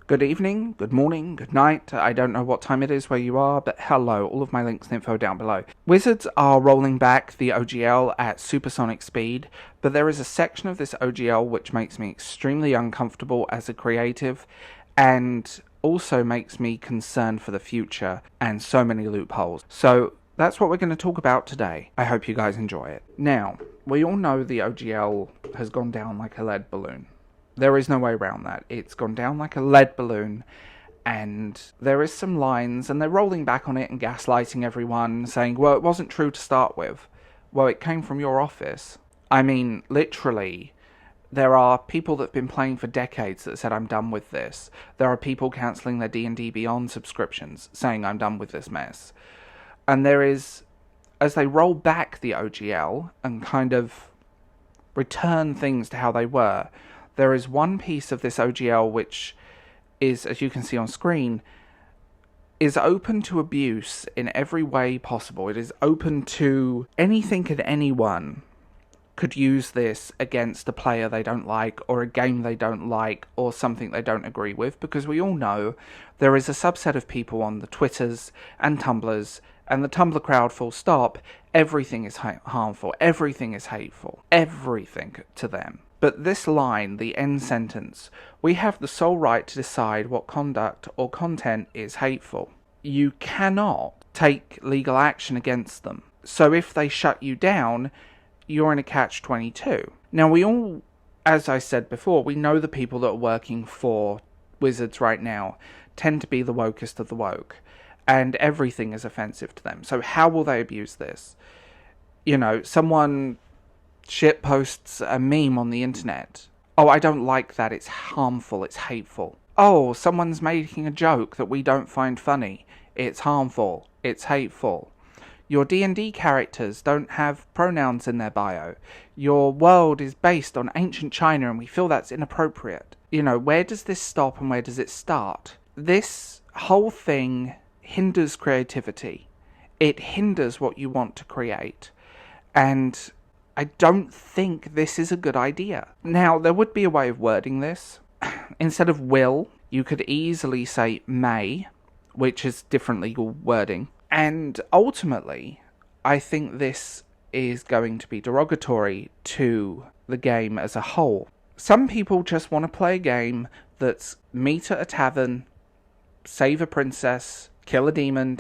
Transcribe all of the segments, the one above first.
Good evening, good morning, good night. I don't know what time it is where you are, but hello, all of my links and info down below. Wizards are rolling back the OGL at supersonic speed, but there is a section of this OGL which makes me extremely uncomfortable as a creative, and also makes me concerned for the future, and so many loopholes. So that's what we're going to talk about today. I hope you guys enjoy it. Now, we all know the OGL has gone down like a lead balloon. There is no way around that. It's gone down like a lead balloon, and there is some lines, and they're rolling back on it and gaslighting everyone, saying, well, it wasn't true to start with. Well, it came from your office. I mean, literally, there are people that have been playing for decades that said, I'm done with this. There are people cancelling their D&D Beyond subscriptions, saying, I'm done with this mess. And there is, as they roll back the OGL and kind of return things to how they were, there is one piece of this OGL which is, as you can see on screen, is open to abuse in every way possible. It is open to anything and anyone could use this against a player they don't like, or a game they don't like, or something they don't agree with, because we all know there is a subset of people on the Twitters and Tumblrs and the Tumblr crowd, full stop. Everything is harmful, everything is hateful, everything to them. But this line, the end sentence, we have the sole right to decide what conduct or content is hateful. You cannot take legal action against them. So if they shut you down, you're in a catch-22. Now, we all, as I said before, we know the people that are working for Wizards right now tend to be the wokest of the woke, and everything is offensive to them. So how will they abuse this? You know, someone shit posts a meme on the internet. Oh, I don't like that, it's harmful, it's hateful. Oh, someone's making a joke that we don't find funny. It's harmful, it's hateful. Your D&D characters don't have pronouns in their bio. Your world is based on ancient China and we feel that's inappropriate. You know, where does this stop and where does it start? This whole thing hinders creativity. It hinders what you want to create. And I don't think this is a good idea. Now, there would be a way of wording this. Instead of will, you could easily say may, which is different legal wording. And ultimately, I think this is going to be derogatory to the game as a whole. Some people just want to play a game that's meet at a tavern, save a princess, kill a demon,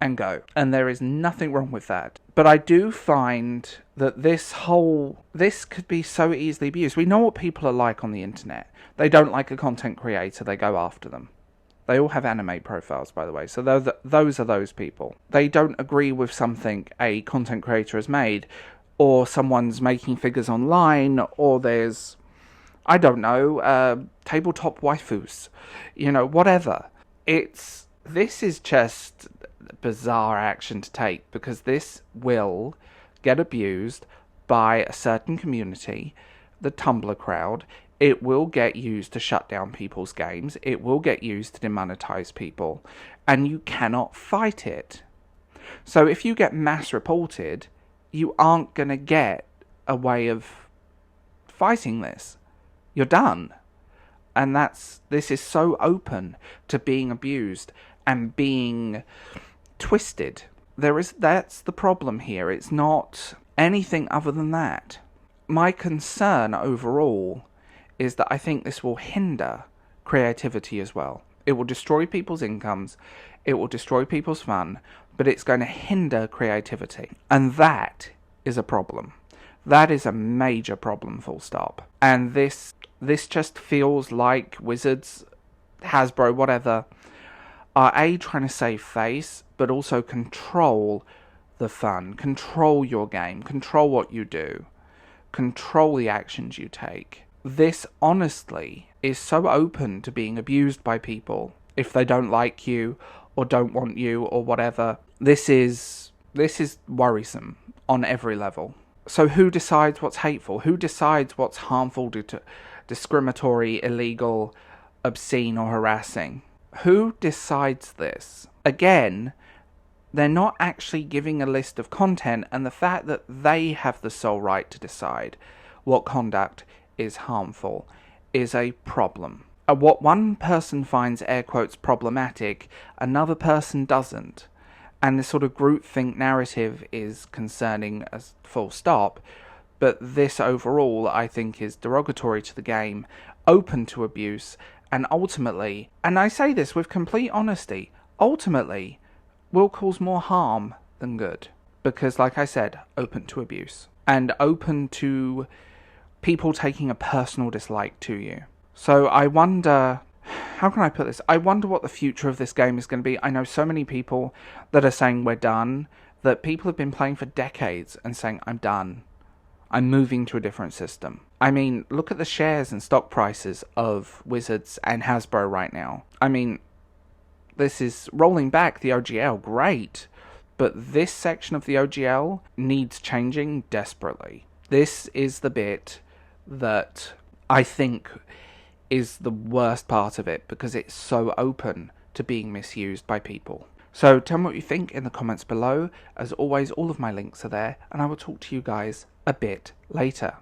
and go. And there is nothing wrong with that. But I do find that this could be so easily abused. We know what people are like on the internet. They don't like a content creator, they go after them. They all have anime profiles, by the way, so those are those people. They don't agree with something a content creator has made, or someone's making figures online, or there's, I don't know, tabletop waifus, you know, whatever. This is just bizarre action to take, because this will get abused by a certain community, the Tumblr crowd. It will get used to shut down people's games. It will get used to demonetize people, and you cannot fight it. So if you get mass reported, you aren't going to get a way of fighting this. You're done. And this is so open to being abused and being twisted. That's the problem here. It's not anything other than that. My concern overall is that I think this will hinder creativity as well. It will destroy people's incomes, it will destroy people's fun, but it's going to hinder creativity. And that is a problem. That is a major problem, full stop. And this just feels like Wizards, Hasbro, whatever, are trying to save face, but also control the fun, control your game, control what you do, control the actions you take. This, honestly, is so open to being abused by people if they don't like you, or don't want you, or whatever. This is worrisome on every level. So who decides what's hateful? Who decides what's harmful, discriminatory, illegal, obscene, or harassing? Who decides this? Again, they're not actually giving a list of content, and the fact that they have the sole right to decide what conduct is harmful is a problem. what one person finds air quotes problematic, another person doesn't. And this sort of groupthink narrative is concerning as full stop. But this overall, I think, is derogatory to the game, open to abuse, and ultimately, and I say this with complete honesty, ultimately will cause more harm than good. Because, like I said, open to abuse. And open to people taking a personal dislike to you. So I wonder, how can I put this? I wonder what the future of this game is going to be. I know so many people that are saying we're done, that people have been playing for decades and saying, I'm done. I'm moving to a different system. I mean, look at the shares and stock prices of Wizards and Hasbro right now. I mean, this is rolling back the OGL, great. But this section of the OGL needs changing desperately. This is the bit that I think is the worst part of it, because it's so open to being misused by people. So tell me what you think in the comments below. As always, all of my links are there, and I will talk to you guys a bit later.